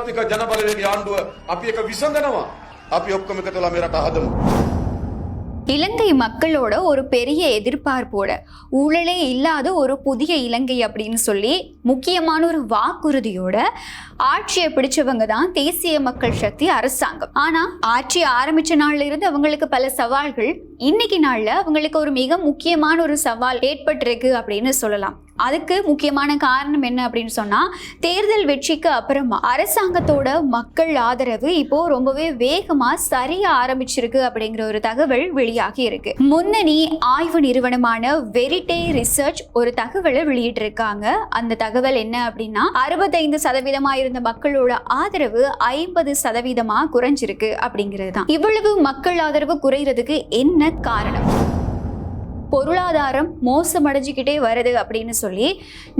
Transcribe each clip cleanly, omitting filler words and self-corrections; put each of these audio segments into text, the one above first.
ජාතික ජනබලවේගයේ ආණ්ඩුව අපි එක විසඳනවා. අපි ඔක්කොම එකතු වෙලා මේ රට හදමු. இலங்கை மக்களோட ஒரு பெரிய எதிர்பார்ப்போட ஊழலே இல்லாத ஒரு புதிய இலங்கை அப்படின்னு சொல்லி முக்கியமான ஒரு வாக்குறுதியோட ஆட்சியை பிடிச்சவங்க தான் தேசிய மக்கள் சக்தி அரசாங்கம். ஆனா ஆட்சி ஆரம்பிச்ச நாள்ல இருந்து அவங்களுக்கு பல சவால்கள், இன்னைக்கு நாள்ல அவங்களுக்கு ஒரு மிக முக்கியமான ஒரு சவால் ஏற்பட்டிருக்கு அப்படின்னு சொல்லலாம். அதுக்கு முக்கியமான காரணம் என்ன அப்படின்னு சொன்னா, தேர்தல் வெற்றிக்கு அப்புறமா அரசாங்கத்தோட மக்கள் ஆதரவு இப்போ ரொம்பவே வேகமா சரிய ஆரம்பிச்சிருக்கு அப்படிங்கிற ஒரு தகவல் வெளியாகி இருக்கு. முன்னணி ஆய்வு நிறுவனமான வெரிட்டே ரிசர்ச் ஒரு தகவலை வெளியிட்டிருக்காங்க. அந்த தகவல் என்ன அப்படின்னா, 65% இருந்த மக்களோட ஆதரவு 50% குறைஞ்சிருக்கு அப்படிங்கிறது தான். இவ்வளவு மக்கள் ஆதரவு குறைகிறதுக்கு என்ன காரணம்? பொருளாதாரம் மோசமடைஞ்சுக்கிட்டே வருது அப்படின்னு சொல்லி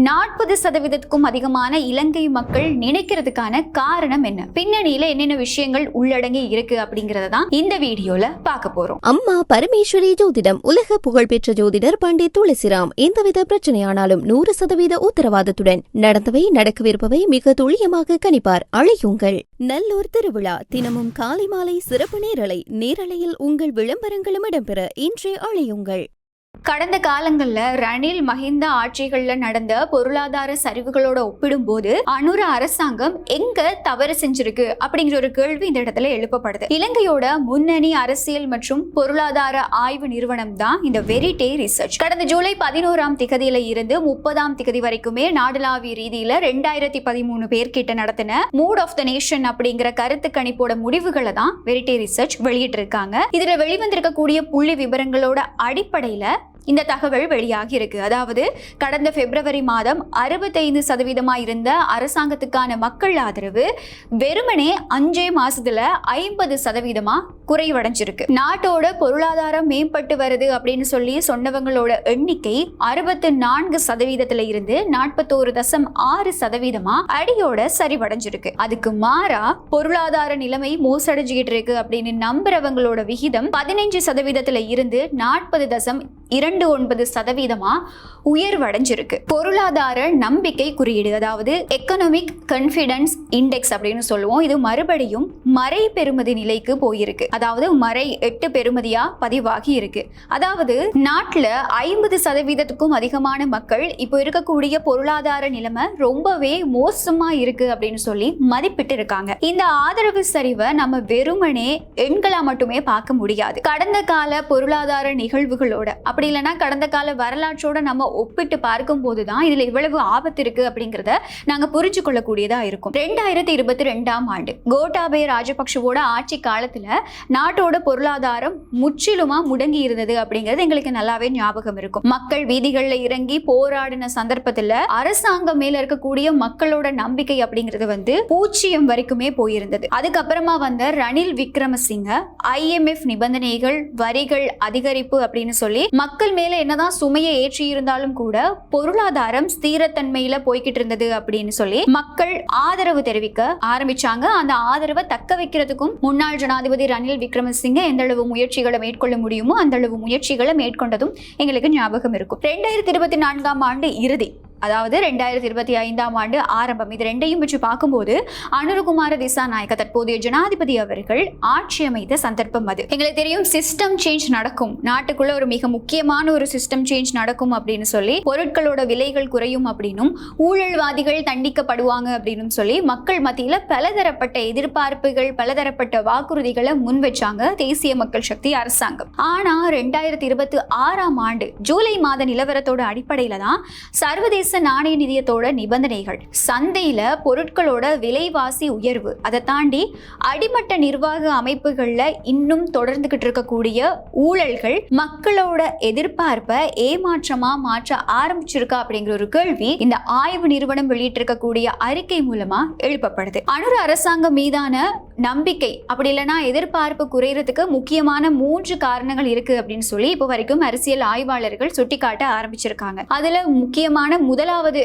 40%க்கும் அதிகமான இலங்கை மக்கள் நினைக்கிறதுக்கான காரணம் என்ன, பின்னணியில என்னென்ன விஷயங்கள் உள்ளடங்கி இருக்கு அப்படிங்கறத தான் இந்த வீடியோல பார்க்க போறோம். அம்மா பரமேஸ்வரி ஜோதிடம் உலக புகழ்பெற்ற ஜோதிடர் பண்டிட் துளசிராம் எந்தவித பிரச்சனையானாலும் 100% உத்தரவாதத்துடன் நடந்தவை நடக்கவிருப்பவை மிக துல்லியமாக கணிப்பார். அழையுங்கள். நல்லூர் திருவிழா தினமும் காலை மாலை சிறப்பு நேரலையில் உங்கள் விளம்பரங்களும் இடம்பெற இன்றே அழையுங்கள். கடந்த காலங்களில் ரணில் மஹிந்த ஆட்சிகளில் நடந்த பொருளாதார சரிவுகளோட ஒப்பிடும்போது அனுர அரசாங்கம் எங்க தவறு செஞ்சிருக்கு அப்படிங்கிற ஒரு கேள்வி இந்த இடத்துல எழுப்பப்படுது. இலங்கையோட முன்னணி அரசியல் மற்றும் பொருளாதார ஆய்வு நிறுவனம் தான் இந்த வெரிட்டே ரிசர்ச். கடந்த ஜூலை 11ஆம் திகதியில இருந்து 30ஆம் திகதி வரைக்குமே நாடளாவிய ரீதியில 2013 பேர்கிட்ட நடத்தின மூட் ஆஃப் த நேஷன் அப்படிங்கிற கருத்து கணிப்போட முடிவுகளை தான் வெரிட்டே ரிசர்ச் வெளியிட்டு இருக்காங்க. இதுல வெளிவந்திருக்கக்கூடிய புள்ளி விவரங்களோட அடிப்படையில இந்த தகவல் வெளியாகி இருக்கு. அதாவது கடந்த பிப்ரவரி மாதம் 65% இருந்த அரசாங்கத்துக்கான மக்கள் ஆதரவு வெறுமனே 5 மாசத்துல 50% குறைவடைஞ்சிருக்கு. நாட்டோட பொருளாதாரம் மேம்பட்டு வருது அப்படின்னு சொல்லி சொன்னவங்களோட எண்ணிக்கை 64% இருந்து 41.6% அடியோட சரிவடைஞ்சிருக்கு. அதுக்கு மாறா பொருளாதார நிலைமை மோசடைஞ்சுகிட்டு இருக்கு அப்படின்னு நம்புறவங்களோட விகிதம் 15% இருந்து 40.29% உயர்வடைஞ்சிருக்கு. பொருளாதார நம்பிக்கை குறியீடு, அதாவது எக்கனாமிக் கான்ஃபிடன்ஸ் இண்டெக்ஸ் அப்படின்னு சொல்லுவோம், இது மறுபடியும் மறை பெறுமதி நிலைக்கு போயிருக்கு. அதாவது மறை 8 பெறுமதியா பதிவாகி இருக்கு. அதாவது நாட்டுல 50%க்கும் அதிகமான மக்கள் இப்போ இருக்கக்கூடிய பொருளாதார நிலைமை ரொம்பவே மோசமா இருக்கு அப்படின்னு சொல்லி மதிப்பிட்டு இருக்காங்க. இந்த ஆதரவு சரிவை நம்ம வெறுமனே எண்களா மட்டுமே பார்க்க முடியாது. கடந்த கால பொருளாதார நிகழ்வுகளோட அப்படி இல்லைன்னா கடந்த கால வரலாற்றோட நம்ம ஒப்பிட்டு பார்க்கும் போதுதான் இதுல இவ்வளவு ஆபத்து இருக்கு அப்படிங்கறத நாங்க புரிஞ்சு கொள்ளக்கூடியதா இருக்கும். 2022ஆம் ஆண்டு கோட்டாபய ராஜபக்ஷவோட ஆட்சி காலத்துல நாட்டோட பொருளாதாரம் முற்றிலுமா முடங்கி இருந்தது அப்படிங்கிறது எங்களுக்கு நல்லாவே ஞாபகம் இருக்கும். மக்கள் வீதிகள்ல இறங்கி போராடின சந்தர்ப்பத்துல அரசாங்கம் மேல இருக்கக்கூடிய மக்களோட நம்பிக்கை அப்படிங்கிறது 0 வரைக்குமே போயிருந்தது. அதுக்கப்புறமா வந்த ரணில் விக்ரமசிங்க IMF நிபந்தனைகள், வரிகள் அதிகரிப்பு அப்படின்னு சொல்லி மக்கள் மேல என்னதான் சுமையை ஏற்றி இருந்தாலும் கூட பொருளாதாரம் ஸ்திரத்தன்மையில போய்கிட்டு இருந்தது அப்படின்னு சொல்லி மக்கள் ஆதரவு தெரிவிக்க ஆரம்பிச்சாங்க. அந்த ஆதரவை தக்க வைக்கிறதுக்கும் முன்னாள் ஜனாதிபதி ரணில் விக்ரமசிங்க எந்த அளவு முயற்சிகளை மேற்கொள்ள முடியுமோ அந்த அளவு முயற்சிகளை மேற்கொண்டதும் எங்களுக்கு ஞாபகம் இருக்கும். 2024ஆம் ஆண்டு இறுதி, அதாவது 2025ஆம் ஆண்டு ஆரம்பம், இது ரெண்டையும் வச்சு பார்க்கும்போது அனுரகுமார திசாநாயக்க தற்போதைய ஜனாதிபதி அவர்கள் ஆட்சி அமைத்த சந்தர்ப்பம் அது. எங்களுக்கு தெரியும் சிஸ்டம் சேஞ்ச் நடக்கும், நாட்டுக்குள்ள ஒரு மிக முக்கியமான ஒரு சிஸ்டம் சேஞ்ச் நடக்கும் அப்படின்னு சொல்லி, பொருட்களோட விலைகள் குறையும் அப்படின்னும் ஊழல்வாதிகள் தண்டிக்கப்படுவாங்க அப்படின்னு சொல்லி மக்கள் மத்தியில பலதரப்பட்ட எதிர்பார்ப்புகள், பலதரப்பட்ட வாக்குறுதிகளை முன் வச்சாங்க தேசிய மக்கள் சக்தி அரசாங்கம். ஆனா 2026ஆம் ஆண்டு ஜூலை மாத நிலவரத்தோட அடிப்படையில தான் சர்வதேச நாணய நிதியத்தோட நிபந்தனைகள், சந்தையில பொருட்களோட விலைவாசி உயர்வு, அதை தாண்டி அடிமட்ட நிர்வாக அமைப்புகள்ல இன்னும் தொடர்ந்துகிட்டு இருக்கக்கூடிய ஊழல்கள் மக்களோட எதிர்பார்ப்பை ஏமாற்றமா மாற்ற ஆரம்பிச்சிருக்கா அப்படிங்கிற ஒரு கேள்வி இந்த ஆய்வு நிறுவனம் வெளியிட்டிருக்கக்கூடிய அறிக்கை மூலமா எழுப்பப்படுது. அனுர அரசாங்கம் மீதான நம்பிக்கை அப்படி இல்லைன்னா எதிர்பார்ப்பு குறையறதுக்கு முக்கியமான 3 காரணங்கள் இருக்கு அப்படின்னு சொல்லி இப்போ வரைக்கும் அரசியல் ஆய்வாளர்கள் சுட்டிக்காட்ட ஆரம்பிச்சிருக்காங்க. அதுல முக்கியமான முதலாவது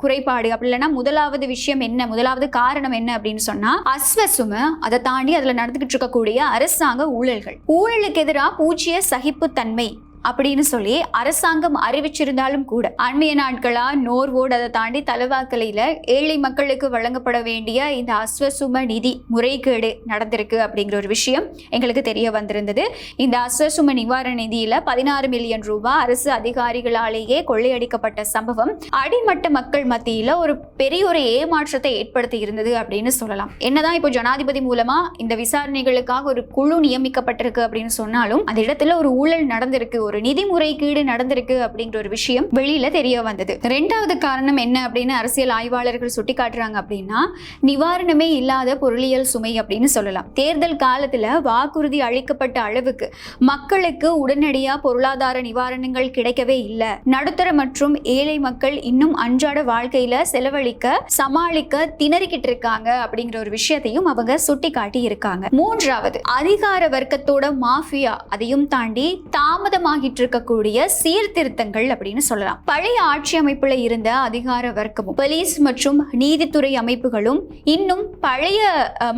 குறைபாடு அப்படி இல்லைன்னா முதலாவது விஷயம் என்ன, முதலாவது காரணம் என்ன அப்படின்னு சொன்னா அஸ்வசும, அதை தாண்டி அதுல நடந்துகிட்டு இருக்கக்கூடிய அரசாங்க ஊழல்கள். ஊழலுக்கு எதிராக பூஜ்ய சகிப்புத்தன்மை அப்படின்னு சொல்லி அரசாங்கம் அறிவிச்சிருந்தாலும் கூட அண்மைய நாட்களா நோர்வோடு அதை தாண்டி தலவாக்கலையில ஏழை மக்களுக்கு வழங்கப்பட வேண்டிய இந்த அஸ்வசும நிதி முறைகேடு நடந்திருக்கு அப்படிங்கிற ஒரு விஷயம் எங்களுக்கு தெரிய வந்திருந்தது. இந்த அஸ்வசும நிவாரண நிதியில 16 மில்லியன் ரூபாய் அரசு அதிகாரிகளாலேயே கொள்ளையடிக்கப்பட்ட சம்பவம் அடிமட்ட மக்கள் மத்தியில ஒரு பெரிய ஒரு ஏமாற்றத்தை ஏற்படுத்தி இருந்தது அப்படின்னு சொல்லலாம். என்னதான் இப்போ ஜனாதிபதி மூலமா இந்த விசாரணைகளுக்காக ஒரு குழு நியமிக்கப்பட்டிருக்கு அப்படின்னு சொன்னாலும் அந்த இடத்துல ஒரு ஊழல் நடந்திருக்கு, ஒரு நிதி முறைகேடு நடந்திருக்கு அப்படிங்கிற ஒரு விஷயம் வெளியில தெரிய வந்தது. இரண்டாவது காரணம் என்ன அப்படின்னு அரசியல் ஆய்வாளர்கள் சுட்டிக்காட்டுறாங்க அப்படின்னா நிவாரணமே இல்லாத பொருளியல் சுமை அப்படின்னு சொல்லலாம். தேர்தல் காலத்துல வாக்குறுதி அளிக்கப்பட்ட அளவுக்கு மக்களுக்கு உடனடியா பொருளாதார நிவாரணங்கள் கிடைக்கவே இல்லை. நடுத்தர மற்றும் ஏழை மக்கள் இன்னும் அன்றாட வாழ்க்கையில செலவழிக்க சமாளிக்க திணறிக்கிட்டு இருக்காங்க அப்படிங்கிற ஒரு விஷயத்தையும் அவங்க சுட்டிக்காட்டி இருக்காங்க. மூன்றாவது, அதிகார வர்க்கத்தோட மாஃபியா, அதையும் தாண்டி தாமதமாகிட்டு இருக்கக்கூடிய சீர்திருத்தங்கள் அப்படின்னு சொல்லலாம். பழைய ஆட்சி அமைப்புல இருந்த அதிகார வர்க்கமும் போலீஸ் மற்றும் நீதித்துறை அமைப்புகளும் இன்னும் பழைய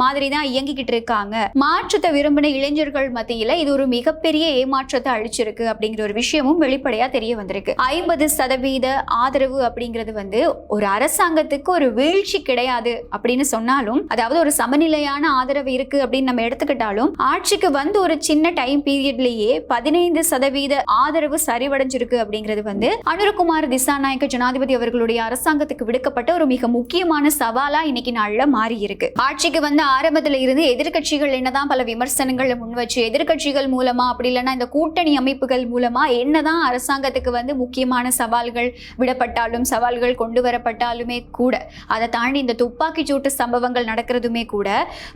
மாதிரி தான் இயங்கிக்கிட்டு இருக்காங்க. மாற்றத்தை விரும்பின இளைஞர்கள் மத்தியில இது ஒரு மிகப்பெரிய ஏமாற்றத்தை அழிச்சிருக்கு அப்படிங்கிற ஒரு விஷயமும் வெளிப்படையா தெரிய வந்திருக்கு. 50% ஆதரவு அப்படிங்கிறது ஒரு அரசாங்கத்துக்கு ஒரு வீழ்ச்சி கிடையாது அப்படின்னு சொன்னாலும், அதாவது ஒரு சமநிலையான ஆதரவு இருக்கு அப்படின்னு நம்ம எடுத்துக்கிட்டாலும் ஆட்சிக்கு ஒரு சின்ன டைம் பீரியட்லயே 15% ஆதரவு சரிவடைஞ்சிருக்கு அப்படிங்கிறது அனுரகுமார் திசாநாயக்க ஜனாதிபதி அவர்களுடைய அரசாங்கத்துக்கு விடுக்கப்பட்ட ஒரு மிக முக்கியமான சவாலா இன்னைக்கு நாள்ல மாறி இருக்கு. ஆட்சிக்கு ஆரம்பத்துல இருந்து எதிர்கட்சிகள் என்னதான் பல விமர்சனங்களை முன்வச்சு, எதிர்கட்சிகள் மூலமா அப்படி இல்லைன்னா இந்த கூட்டணி அமைப்புகள் மூலமா என்னதான் அரசாங்கத்துக்கு முக்கியமான சவால்கள் விடப்பட்டாலும், சவால்கள் கொண்டு வரப்பட்டாலுமே கூட, அதை தாண்டி இந்த துப்பாக்கி சூட்டு சம்பவங்கள் நடக்கிறதுமே கூட,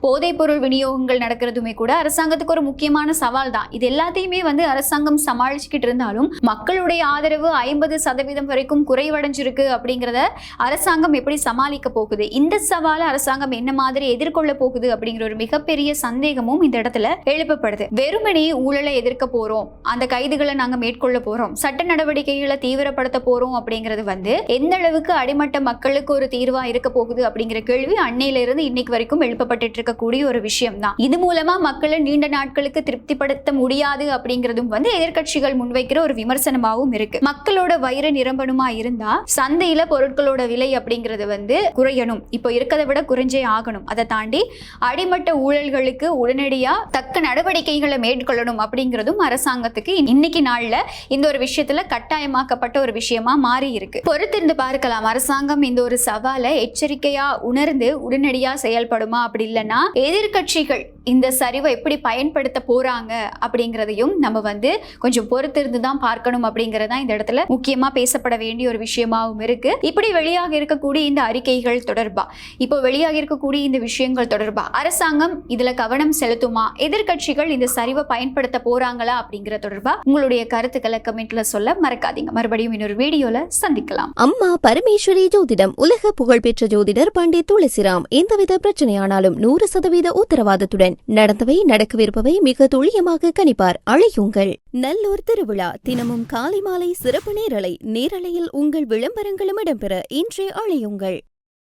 போதைப் பொருள் விநியோகங்கள் நடக்கிறதுமே கூட அரசாங்கத்துக்கு ஒரு முக்கியமான சவால் தான். இது எல்லாத்தையுமே அரசாங்கம் சமாளிச்சுக்கிட்டு இருந்தாலும் மக்களுடைய ஆதரவு 50% வரைக்கும் குறைவடைஞ்சிருக்கு அப்படிங்கிறத அரசாங்கம் எப்படி சமாளிக்க போகுது, இந்த சவாலை அரசாங்கம் என்ன மாதிரி எதிர்கொள்ள போகுது அப்படிங்கிற ஒரு மிகப்பெரிய சந்தேகமும் இந்த இடத்துல எழுப்பப்படுது. வெறுமனே ஊழலை எதிர்க்க போறோம், அந்த கைதுகளை நாங்க மேற்கொள்ள போறோம், சட்ட நடவடிக்கைகளை தீவிரப்படுத்த போறோம் அப்படிங்கிறது எந்த அளவுக்கு அடிமட்ட மக்களுக்கு ஒரு தீர்வா இருக்க போகுது அப்படிங்கிற கேள்வி அன்னையில இருந்து இன்னைக்கு வரைக்கும் எழுப்பப்பட்டு இருக்கக்கூடிய ஒரு விஷயம் தான். இது மூலமா மக்களை நீண்ட நாட்களுக்கு திருப்திப்படுத்த முடியாது அப்படிங்கிறதும் எதிர்கட்சிகள் முன்வைக்கிற ஒரு விமர்சனமாகவும் இருக்கு. மக்களோட வயிறு நிரம்பணுமா இருந்தா சந்தையில பொருட்களோட விலை அப்படிங்கிறது குறையணும், இப்போ இருக்கிறத விட குறைஞ்சே ஆகணும். அதை தாண்டி அடிமட்ட ஊழல்களுக்கு உடனடியா தக்க நடவடிக்கைகளை மேற்கொள்ளணும் அப்படிங்கிறதும் அரசாங்கத்துக்கு இன்னைக்கு நாள்ல இந்த ஒரு விஷயத்துல கட்டாயமாக்கப்பட்ட ஒரு விஷயமா மாறி இருக்கு. பொறுத்திருந்து பார்க்கலாம் அரசாங்கம் இந்த ஒரு சவாலை எச்சரிக்கையா உணர்ந்து உடனடியா செயல்படுமா, அப்படி இல்லைன்னா எதிர்கட்சிகள் இந்த சரிவை எப்படி பயன்படுத்த போறாங்க அப்படிங்கிறதையும் நம்ம கொஞ்சம் பொறுத்திருந்து தான் பார்க்கணும் அப்படிங்கறதா இந்த இடத்துல முக்கியமா பேசப்பட வேண்டிய ஒரு விஷயமாவும் இருக்கு. இப்படி வெளியாக இருக்கக்கூடிய இந்த அறிக்கைகள் தொடர்பா, இப்போ வெளியாக இருக்கக்கூடிய இந்த விஷயங்கள் தொடர்பா அரசாங்கம் இதுல கவனம் செலுத்துமா, எதிர்கட்சிகள் இந்த சரிவை பயன்படுத்த போறாங்களா அப்படிங்கிற தொடர்பா உங்களுடைய கருத்துக்களை கமெண்ட்ல சொல்ல மறக்காதீங்க. மறுபடியும் இன்னொரு வீடியோல சந்திக்கலாம். அம்மா பரமேஸ்வரி ஜோதிடம் உலக புகழ்பெற்ற ஜோதிடர் பண்டிட் துளசிராம் எந்தவித பிரச்சனையானாலும் 100% உத்தரவாதத்துடன் நடந்தவை நடக்கவிருப்பவை மிக துல்லியமாக கணிப்பார். அழையுங்கள். நல்லூர் திருவிழா தினமும் காலை மாலை சிறப்பு நேரலையில் உங்கள் விளம்பரங்களும் இடம்பெற இன்றே அழையுங்கள்.